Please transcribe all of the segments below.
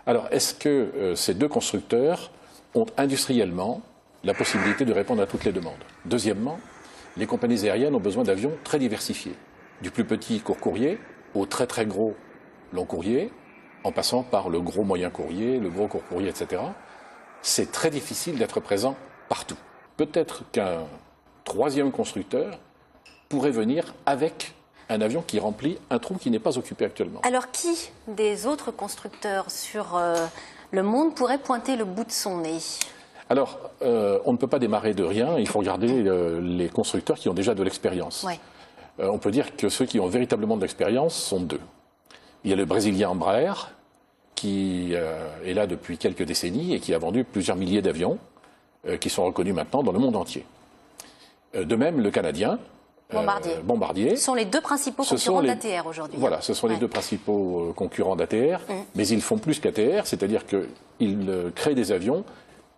Alors, est-ce que ces deux constructeurs ont industriellement la possibilité de répondre à toutes les demandes? Deuxièmement, les compagnies aériennes ont besoin d'avions très diversifiés, du plus petit court courrier au très très gros long courrier, en passant par le gros moyen courrier, le gros court courrier, etc. C'est très difficile d'être présent partout. Peut-être qu'un troisième constructeur pourrait venir avec un avion qui remplit un trou qui n'est pas occupé actuellement. Alors qui des autres constructeurs sur le monde pourrait pointer le bout de son nez? Alors, on ne peut pas démarrer de rien, il faut regarder les constructeurs qui ont déjà de l'expérience. Ouais. On peut dire que ceux qui ont véritablement de l'expérience sont deux. Il y a le Brésilien Embraer, qui est là depuis quelques décennies et qui a vendu plusieurs milliers d'avions, qui sont reconnus maintenant dans le monde entier. De même, le Canadien, Bombardier. Ce sont les deux principaux concurrents d'ATR aujourd'hui. Voilà, ce sont les deux principaux concurrents d'ATR, mais ils font plus qu'ATR, c'est-à-dire qu'ils créent des avions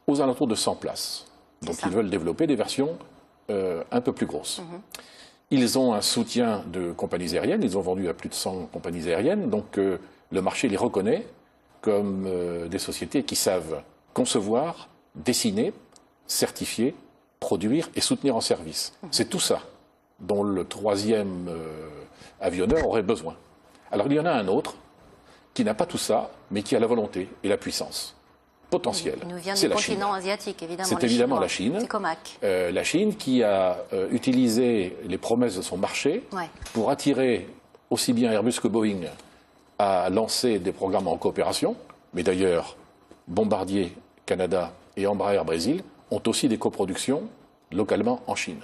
aux alentours de 100 places. Donc ils veulent développer des versions un peu plus grosses. Ils ont un soutien de compagnies aériennes, ils ont vendu à plus de 100 compagnies aériennes, donc le marché les reconnaît comme des sociétés qui savent concevoir, dessiner, certifier, produire et soutenir en service. C'est tout ça dont le troisième avionneur aurait besoin. Alors il y en a un autre qui n'a pas tout ça, mais qui a la volonté et la puissance potentielle. Il nous vient du continent asiatique, évidemment. C'est évidemment la Chine. C'est Comac. La Chine qui a utilisé les promesses de son marché pour attirer aussi bien Airbus que Boeing à lancer des programmes en coopération. Mais d'ailleurs, Bombardier Canada et Embraer Brésil ont aussi des coproductions localement en Chine.